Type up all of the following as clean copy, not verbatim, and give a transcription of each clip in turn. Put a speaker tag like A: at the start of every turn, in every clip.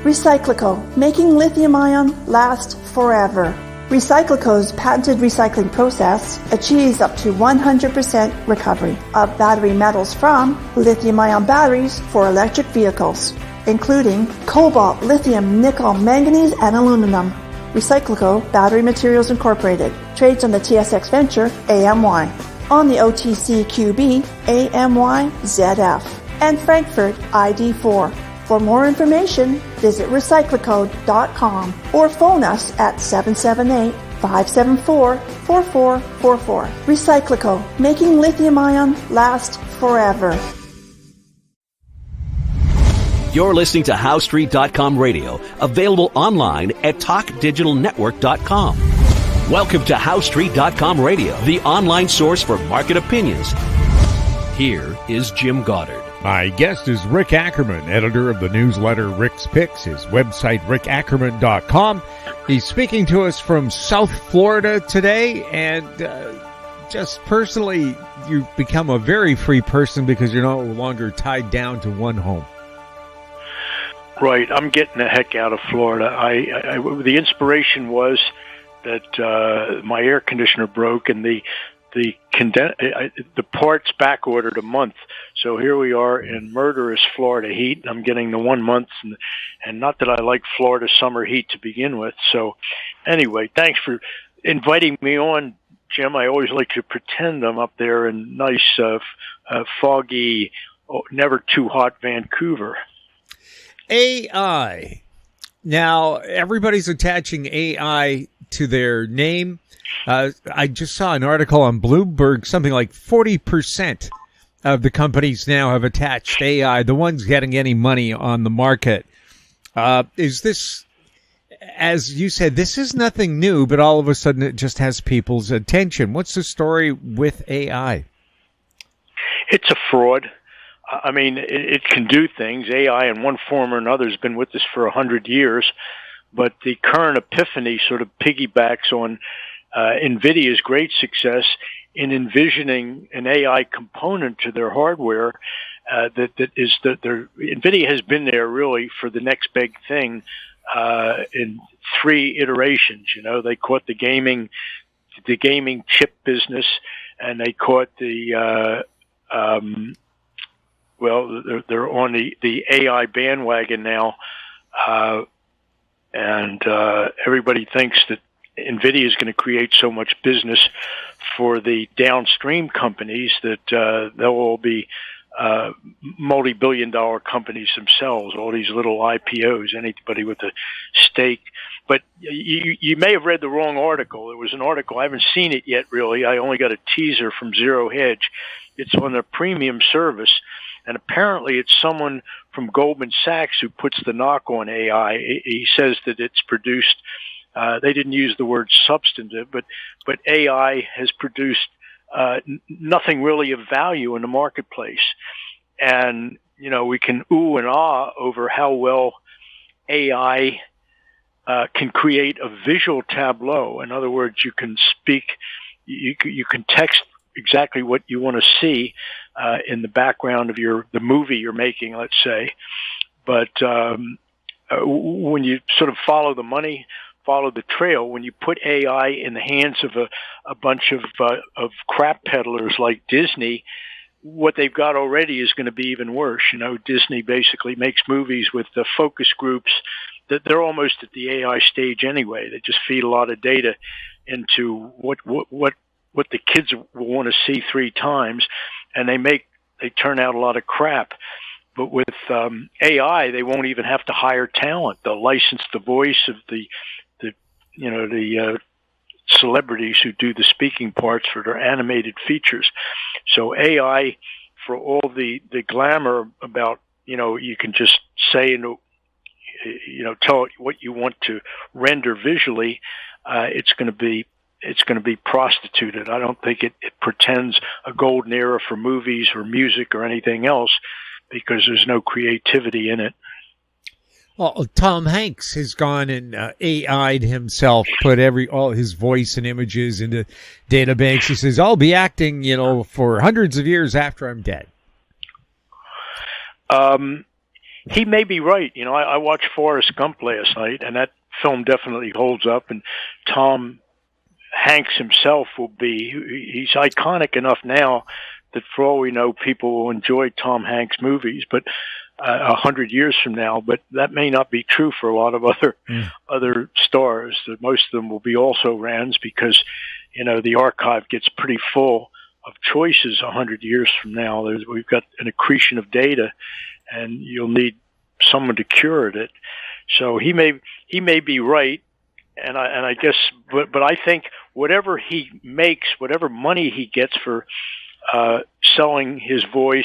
A: Recyclico, making lithium-ion last forever. Recyclico's patented recycling process achieves up to 100% recovery of battery metals from lithium-ion batteries for electric vehicles, including cobalt, lithium, nickel, manganese, and aluminum. Recyclico Battery Materials Incorporated trades on the TSX Venture AMY, on the OTCQB AMYZF, and Frankfurt ID4. For more information, visit recyclicode.com or phone us at 778-574-4444. Recyclico, making lithium-ion last forever.
B: You're listening to HowStreet.com radio, available online at TalkDigitalNetwork.com. Welcome to HowStreet.com radio, the online source for market opinions. Here is Jim Goddard.
C: My guest is Rick Ackerman, editor of the newsletter Rick's Picks, his website rickackerman.com. He's speaking to us from South Florida today, and just personally, you've become a very free person because you're no longer tied down to one home.
D: Right. I'm getting the heck out of Florida. The inspiration was that my air conditioner broke and the parts back ordered a month. So here we are in murderous Florida heat. I'm getting the 1 month, and not that I like Florida summer heat to begin with. So anyway, thanks for inviting me on, Jim. I always like to pretend I'm up there in nice, foggy, never too hot Vancouver.
C: AI. Now, everybody's attaching AI to their name. I just saw an article on Bloomberg, something like 40% of the companies now have attached AI, the ones getting any money on the market. Is this, as you said, this is nothing new, but all of a sudden it just has people's attention. What's the story with AI?
D: It's a fraud. I mean, it can do things. AI in one form or another has been with us for 100 years, but the current epiphany sort of piggybacks on NVIDIA's great success in envisioning an AI component to their hardware. NVIDIA has been there really for the next big thing in 3 iterations. You know, they caught the gaming chip business, and they caught the they're on the AI bandwagon now, and everybody thinks that NVIDIA is going to create so much business for the downstream companies that they'll all be multi-billion-dollar companies themselves, all these little IPOs, anybody with a stake. But you may have read the wrong article. It was an article, I haven't seen it yet really. I only got a teaser from Zero Hedge. It's on a premium service, and apparently it's someone from Goldman Sachs who puts the knock on AI. He says that it's produced, they didn't use the word substantive, but AI has produced nothing really of value in the marketplace. And, you know, we can ooh and ah over how well AI can create a visual tableau. In other words, you can speak, you can text exactly what you want to see in the background of the movie you're making, let's say. But when you sort of follow the money, follow the trail, when you put AI in the hands of a bunch of crap peddlers like Disney, what they've got already is going to be even worse. You know, Disney basically makes movies with the focus groups that they're almost at the AI stage anyway. They just feed a lot of data into what the kids will want to see 3 times, and they turn out a lot of crap. But with AI, they won't even have to hire talent. They'll license the voice of the celebrities who do the speaking parts for their animated features. So AI, for all the glamour about, you know, you can just say, tell it what you want to render visually, it's going to be prostituted. I don't think it pretends a golden era for movies or music or anything else, because there's no creativity in it.
C: Well, Tom Hanks has gone and AI'd himself, put all his voice and images into databanks. He says, I'll be acting, for hundreds of years after I'm dead.
D: he may be right. You know, I watched Forrest Gump last night, and that film definitely holds up. And Tom Hanks himself will be, he's iconic enough now that for all we know, people will enjoy Tom Hanks movies, but 100 years from now, but that may not be true for a lot of other stars. That most of them will be also Rands because, you know, the archive gets pretty full of choices 100 years from now. We've got an accretion of data, and you'll need someone to curate it. So he may be right. And I guess, but I think whatever he makes, whatever money he gets for selling his voice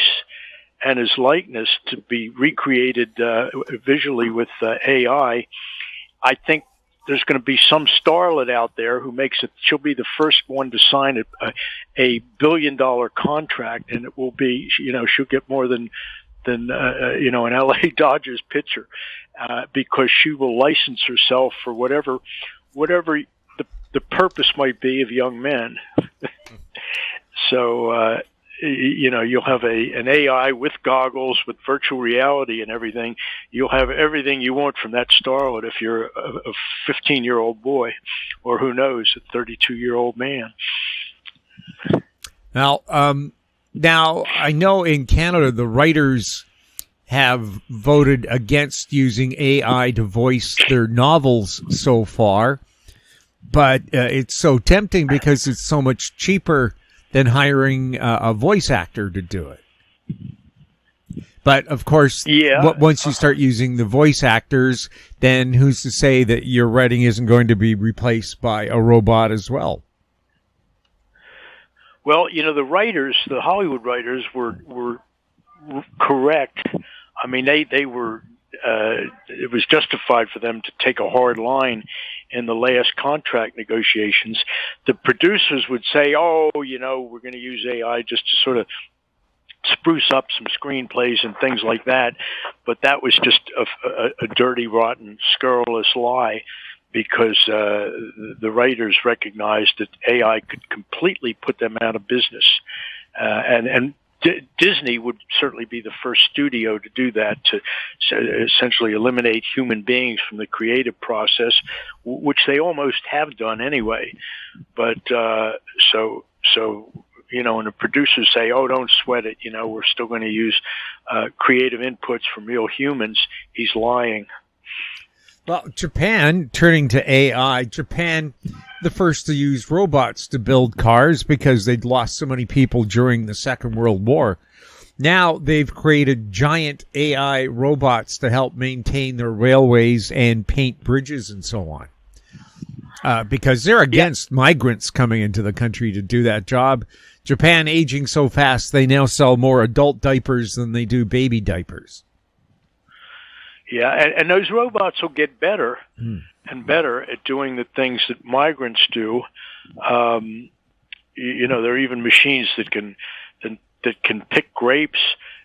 D: and his likeness to be recreated visually with AI, I think there's going to be some starlet out there who makes it. She'll be the first one to sign a $1 billion contract, and it will be, you know, she'll get more than you know, an LA Dodgers pitcher, because she will license herself for whatever the purpose might be of young men. So, you know, you'll have an AI with goggles, with virtual reality and everything. You'll have everything you want from that starlet if you're a 15-year-old boy, or who knows, a 32-year-old man.
C: Now, I know in Canada, the writers have voted against using AI to voice their novels so far, but it's so tempting because it's so much cheaper than hiring a voice actor to do it. But, of course, once you start using the voice actors, then who's to say that your writing isn't going to be replaced by a robot as well?
D: Well, you know, the Hollywood writers were correct. I mean, they were, it was justified for them to take a hard line in the last contract negotiations. The producers would say, oh, you know, we're going to use AI just to sort of spruce up some screenplays and things like that. But that was just a dirty, rotten, scurrilous lie, because the writers recognized that AI could completely put them out of business. And Disney would certainly be the first studio to do that, to essentially eliminate human beings from the creative process, which they almost have done anyway. But so you know, and the producers say, oh, don't sweat it, you know, we're still going to use creative inputs from real humans, he's lying.
C: Well, Japan, turning to AI, Japan, the first to use robots to build cars because they'd lost so many people during the Second World War. Now they've created giant AI robots to help maintain their railways and paint bridges and so on. Because they're against migrants coming into the country to do that job. Japan aging so fast, they now sell more adult diapers than they do baby diapers.
D: Yeah, and those robots will get better and better at doing the things that migrants do. You know, there are even machines that can pick grapes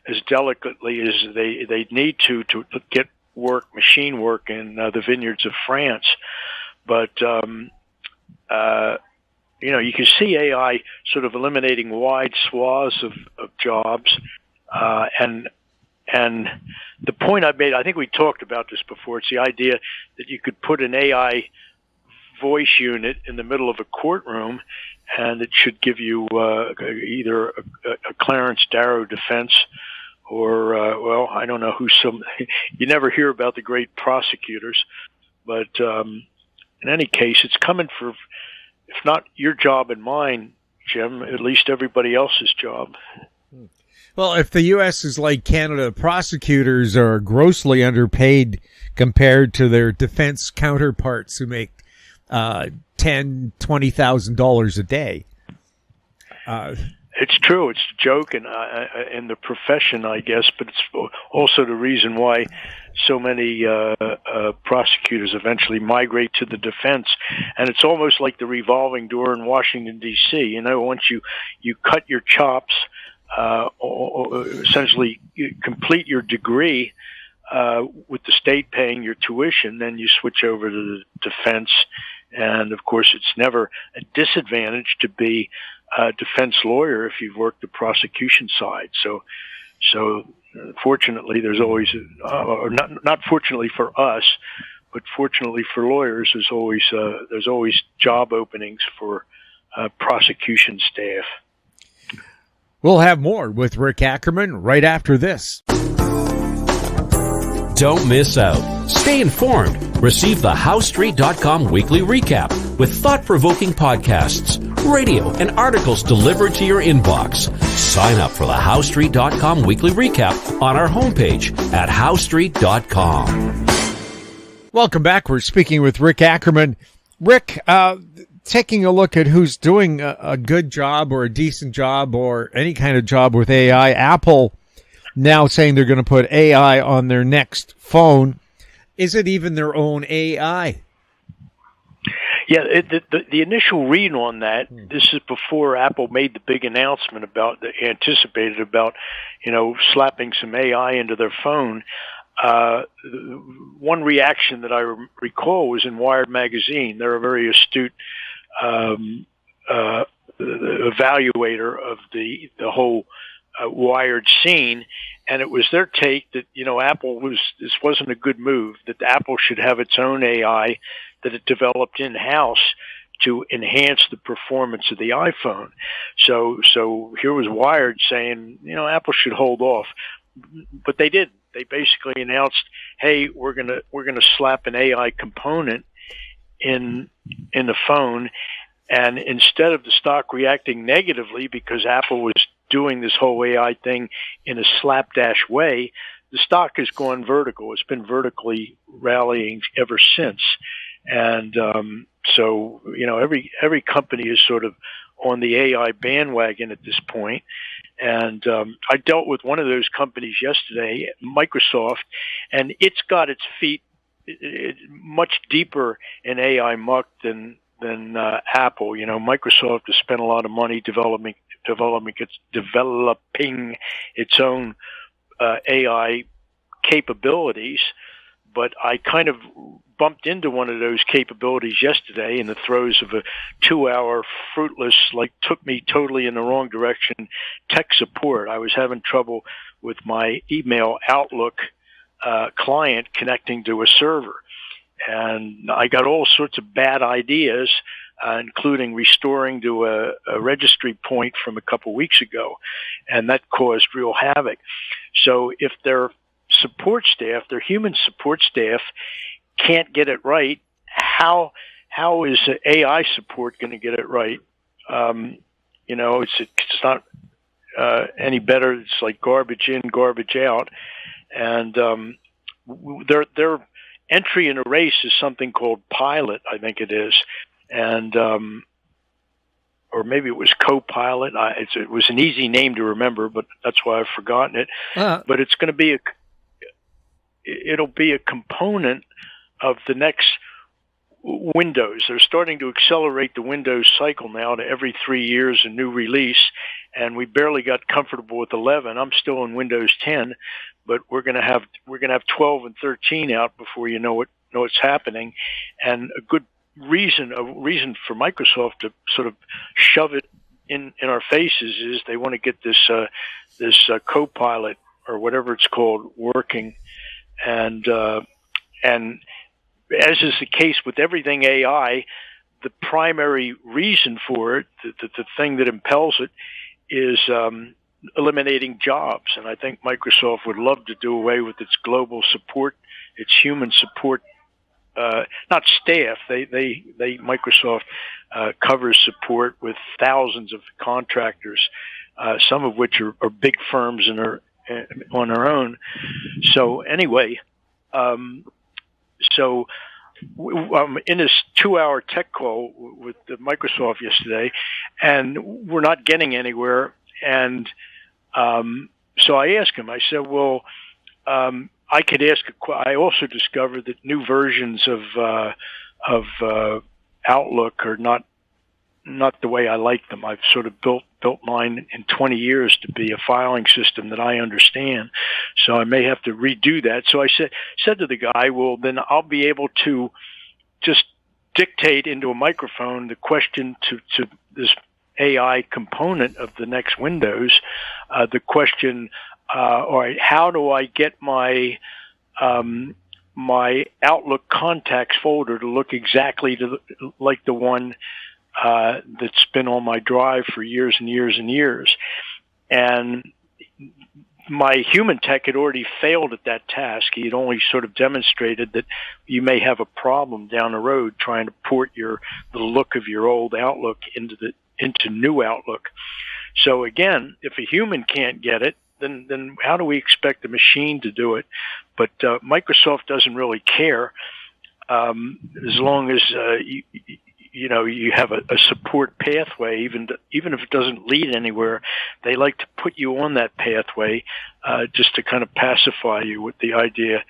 D: as delicately as they need to get machine work in the vineyards of France. But you know, you can see AI sort of eliminating wide swaths of jobs, and the point I made, I think we talked about this before, it's the idea that you could put an AI voice unit in the middle of a courtroom, and it should give you either a Clarence Darrow defense or, well, I don't know you never hear about the great prosecutors, but in any case, it's coming for, if not your job and mine, Jim, at least everybody else's job.
C: Well, if the U.S. is like Canada, prosecutors are grossly underpaid compared to their defense counterparts who make $10,000, $20,000 a day.
D: It's true. It's a joke in the profession, I guess, but it's also the reason why so many prosecutors eventually migrate to the defense. And it's almost like the revolving door in Washington, D.C. You know, once you cut your chops, or essentially complete your degree with the state paying your tuition, then you switch over to the defense. And, of course, it's never a disadvantage to be a defense lawyer if you've worked the prosecution side. So fortunately, there's always, or not fortunately for us, but fortunately for lawyers, there's always job openings for prosecution staff.
C: We'll have more with Rick Ackerman right after this.
B: Don't miss out. Stay informed. Receive the HowStreet.com weekly recap with thought-provoking podcasts, radio, and articles delivered to your inbox. Sign up for the HowStreet.com weekly recap on our homepage at HowStreet.com.
C: Welcome back. We're speaking with Rick Ackerman. Rick, taking a look at who's doing a good job or a decent job or any kind of job with AI, Apple now saying they're going to put AI on their next phone. Is it even their own AI?
D: Yeah, the initial read on that, this is before Apple made the big announcement anticipated about, slapping some AI into their phone. One reaction that I recall was in Wired magazine. They're a very astute evaluator of the whole Wired scene, and it was their take that this wasn't a good move, that Apple should have its own AI that it developed in-house to enhance the performance of the iPhone. So here was Wired saying, Apple should hold off, but they didn't. They basically announced, hey, we're gonna slap an AI component in the phone, and instead of the stock reacting negatively because Apple was doing this whole AI thing in a slapdash way, the stock has gone vertical. It's been vertically rallying ever since. And so, every company is sort of on the AI bandwagon at this point. And I dealt with one of those companies yesterday, Microsoft, and it's got its feet much deeper in AI muck than Apple. Microsoft has spent a lot of money developing its own AI capabilities, but I kind of bumped into one of those capabilities yesterday in the throes of a 2-hour fruitless, took me totally in the wrong direction tech support. I was having trouble with my email Outlook client connecting to a server, and I got all sorts of bad ideas, including restoring to a registry point from a couple weeks ago, and that caused real havoc. So if their support staff, their human support staff, can't get it right, how is AI support going to get it right? It's not any better. It's like garbage in, garbage out, and their entry in a race is something called Pilot, I think it is, and or maybe it was Copilot. It was an easy name to remember, but that's why I've forgotten it. But it's going to it'll be a component of the next Windows. They're starting to accelerate the Windows cycle now to every 3 years a new release, and we barely got comfortable with 11. I'm still in Windows 10, but we're going to have 12 and 13 out before you know what's happening. And a reason for Microsoft to sort of shove it in our faces is they want to get this Copilot or whatever it's called working, and as is the case with everything AI, the primary reason for it, the thing that impels it, is eliminating jobs. And I think Microsoft would love to do away with its global support, its human support, not staff. Microsoft covers support with thousands of contractors, some of which are big firms and are on their own. So anyway, So I'm in this 2-hour tech call with Microsoft yesterday, and we're not getting anywhere. And so I asked him, I said, well, I could ask I also discovered that new versions of Outlook are not the way I like them. I've sort of built mine in 20 years to be a filing system that I understand. So I may have to redo that. So I said to the guy, well, then I'll be able to just dictate into a microphone the question to this AI component of the next Windows, the question, all right, how do I get my my Outlook contacts folder to look exactly like the one that's been on my drive for years and years and years. And my human tech had already failed at that task. He had only sort of demonstrated that you may have a problem down the road trying to port the look of your old Outlook into new Outlook. So again, if a human can't get it, then how do we expect the machine to do it? But Microsoft doesn't really care as long as you have a support pathway. Even if it doesn't lead anywhere, they like to put you on that pathway just to kind of pacify you with the idea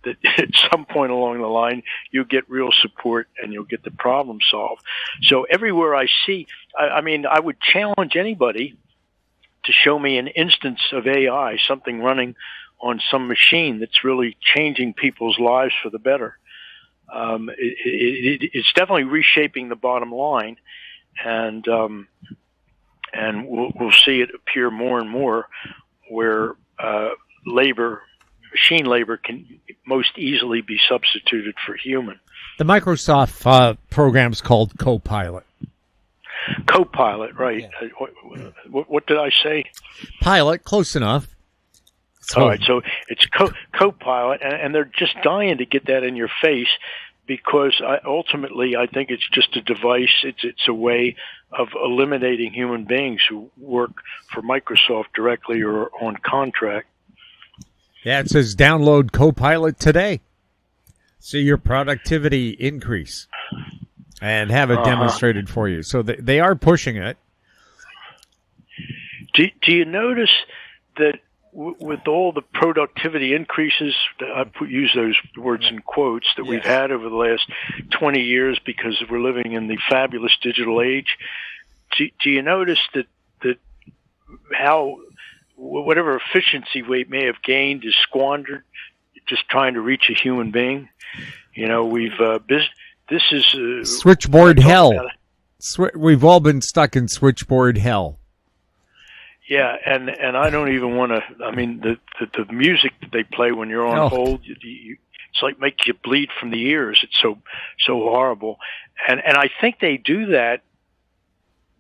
D: that at some point along the line you'll get real support and you'll get the problem solved. So everywhere I see, I mean, I would challenge anybody to show me an instance of AI, something running on some machine that's really changing people's lives for the better. It's definitely reshaping the bottom line, and we'll see it appear more and more where machine labor can most easily be substituted for human.
C: The Microsoft program's called Copilot.
D: Copilot, right?
C: Yeah.
D: What did I say?
C: Pilot, close enough.
D: All right, so it's Copilot, and they're just dying to get that in your face because ultimately I think it's just a device. It's a way of eliminating human beings who work for Microsoft directly or on contract.
C: Yeah, it says download Copilot today. See your productivity increase and have it demonstrated for you. So they are pushing it.
D: Do you notice that with all the productivity increases, I use those words in quotes, that we've had over the last 20 years because we're living in the fabulous digital age, do you notice that how whatever efficiency we may have gained is squandered just trying to reach a human being? This is
C: switchboard hell. We've all been stuck in switchboard hell.
D: Yeah, and I don't even want to. I mean, the music that they play when you're on hold, it's like make you bleed from the ears. It's so horrible, and I think they do that.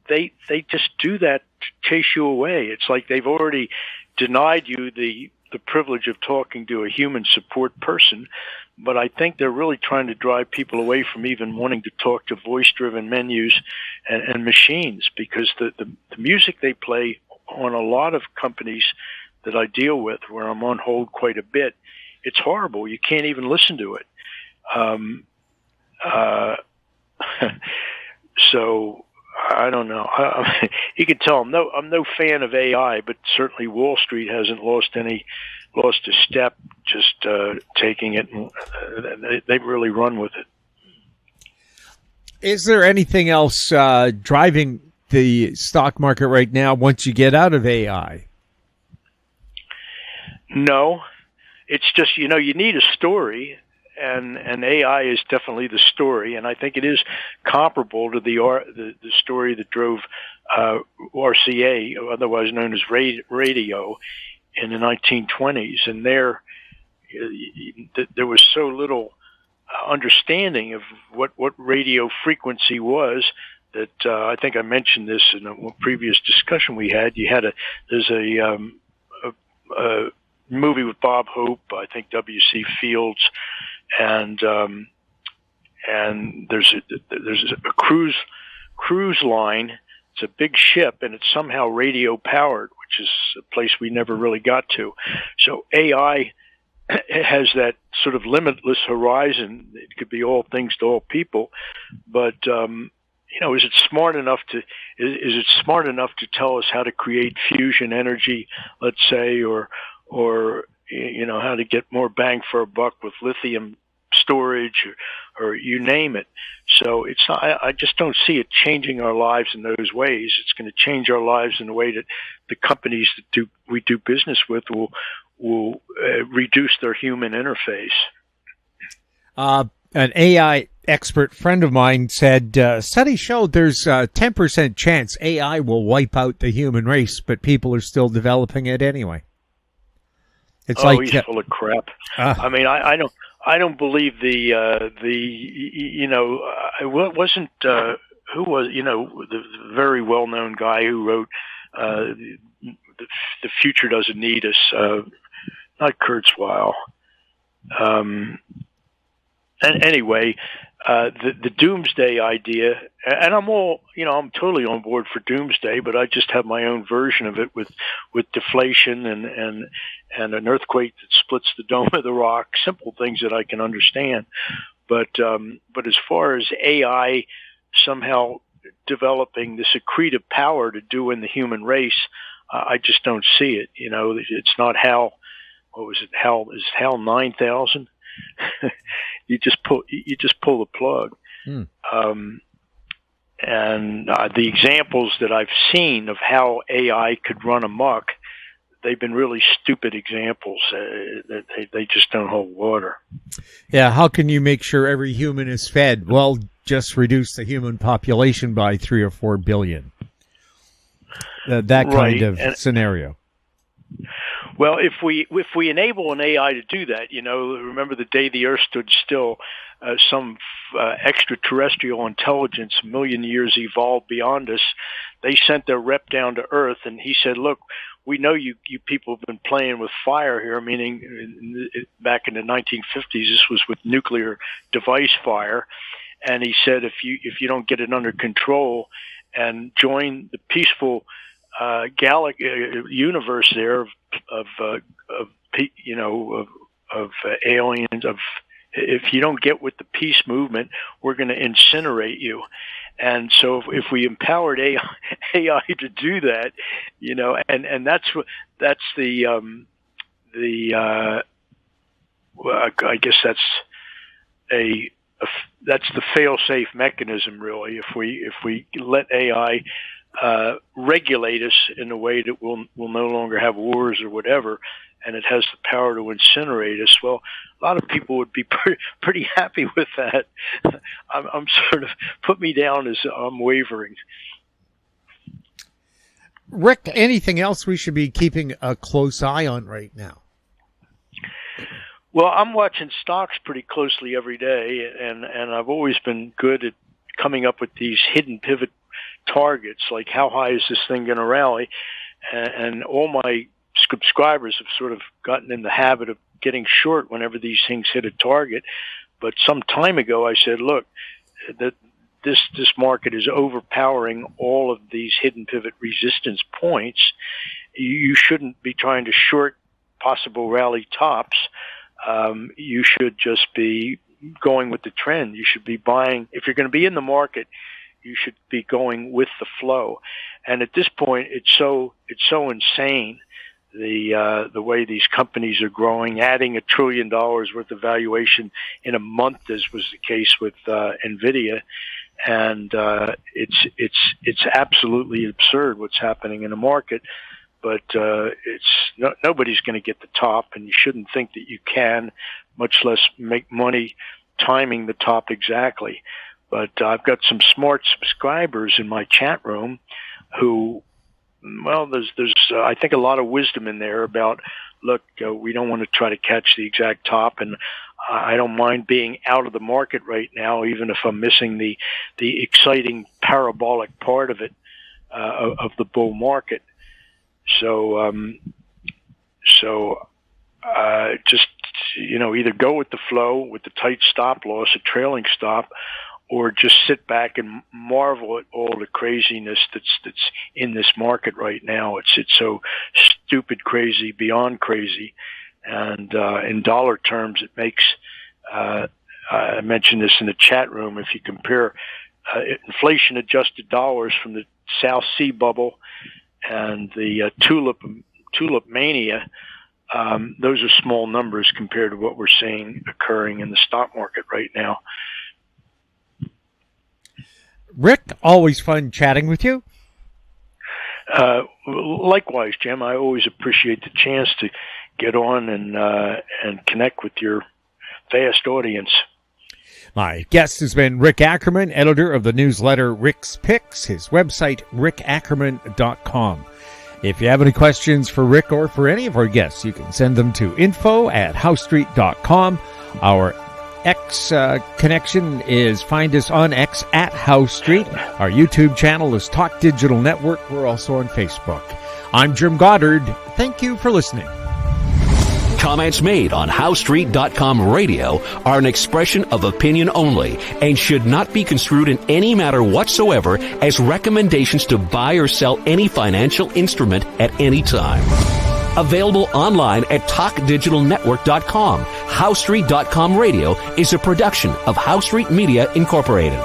D: They just do that to chase you away. It's like they've already denied you the privilege of talking to a human support person, but I think they're really trying to drive people away from even wanting to talk to voice-driven menus and machines, because the music they play on a lot of companies that I deal with, where I'm on hold quite a bit, it's horrible. You can't even listen to it. So I don't know. You can tell I'm no fan of AI, but certainly Wall Street hasn't lost a step just taking it, and they really run with it.
C: Is there anything else driving the stock market right now once you get out of AI?
D: No, it's just, you need a story, and AI is definitely the story, and I think it is comparable to the story that drove RCA, otherwise known as radio, in the 1920s, and there was so little understanding of what radio frequency was that I think I mentioned this in a previous discussion we had. There's a movie with Bob Hope, I think W.C. Fields, and there's a cruise line. It's a big ship, and it's somehow radio powered, which is a place we never really got to. So AI has that sort of limitless horizon. It could be all things to all people, but is it smart enough to tell us how to create fusion energy, let's say, or how to get more bang for a buck with lithium storage, or you name it. So it's not, I just don't see it changing our lives in those ways. It's going to change our lives in a way that the companies that we do business with will reduce their human interface.
C: An AI expert friend of mine said studies showed there's a 10% chance AI will wipe out the human race, but people are still developing it anyway. It's
D: he's full of crap. I mean, I don't believe wasn't who was the very well known guy who wrote the future doesn't need us. Not Kurzweil. And anyway, the doomsday idea, and I'm totally on board for doomsday, but I just have my own version of it with deflation and an earthquake that splits the dome of the rock, simple things that I can understand. But as far as AI somehow developing this accretive power to do in the human race, I just don't see it. It's not HAL. What was it? Is HAL 9000? You just pull the plug. And the examples that I've seen of how AI could run amok, they've been really stupid examples. They just don't hold water.
C: Yeah, how can you make sure every human is fed? Well, just reduce the human population by 3 or 4 billion. That kind of scenario.
D: Well, if we enable an AI to do that, remember the day the Earth stood still, some extraterrestrial intelligence, a million years evolved beyond us. They sent their rep down to Earth, and he said, "Look, we know you people have been playing with fire here." Meaning, back in the 1950s, this was with nuclear device fire, and he said, "If you don't get it under control and join the peaceful universe there of aliens, if you don't get with the peace movement, we're going to incinerate you." And so if we empowered AI to do that, and that's the I guess that's the fail-safe mechanism, really. If we let AI regulate us in a way that we'll no longer have wars or whatever, and it has the power to incinerate us, well, a lot of people would be pretty happy with that. I'm sort of, put me down as I'm wavering.
C: Rick, anything else we should be keeping a close eye on right now?
D: Well, I'm watching stocks pretty closely every day, and I've always been good at coming up with these hidden pivot targets, like how high is this thing going to rally? And all my subscribers have sort of gotten in the habit of getting short whenever these things hit a target. But some time ago, I said, look, that this market is overpowering all of these hidden pivot resistance points. You shouldn't be trying to short possible rally tops. You should just be going with the trend. You should be buying. If you're going to be in the market, you should be going with the flow. And at this point, it's so insane, the way these companies are growing, adding $1 trillion worth of valuation in a month, as was the case with NVIDIA. And it's absolutely absurd what's happening in the market. But nobody's going to get the top, and you shouldn't think that you can, much less make money timing the top exactly. But I've got some smart subscribers in my chat room who, well, there's I think a lot of wisdom in there about, look, we don't want to try to catch the exact top, and I don't mind being out of the market right now, even if I'm missing the exciting parabolic part of it, of the bull market. So just, either go with the flow with the tight stop loss, a trailing stop, or just sit back and marvel at all the craziness that's in this market right now. It's so stupid crazy, beyond crazy. And in dollar terms, it makes, I mentioned this in the chat room, if you compare inflation-adjusted dollars from the South Sea bubble and the tulip mania, those are small numbers compared to what we're seeing occurring in the stock market right now.
C: Rick, always fun chatting with you.
D: Likewise, Jim. I always appreciate the chance to get on and connect with your vast audience.
C: My guest has been Rick Ackerman, editor of the newsletter Rick's Picks, his website, rickackerman.com. If you have any questions for Rick or for any of our guests, you can send them to info@howstreet.com. Our X connection is find us on X at House Street. Our YouTube channel is Talk Digital Network. We're also on Facebook. I'm Jim Goddard. Thank you for listening.
B: Comments made on HowStreet.com radio are an expression of opinion only and should not be construed in any matter whatsoever as recommendations to buy or sell any financial instrument at any time. Available online at TalkDigitalNetwork.com. HowStreet.com radio is a production of House Street Media Incorporated.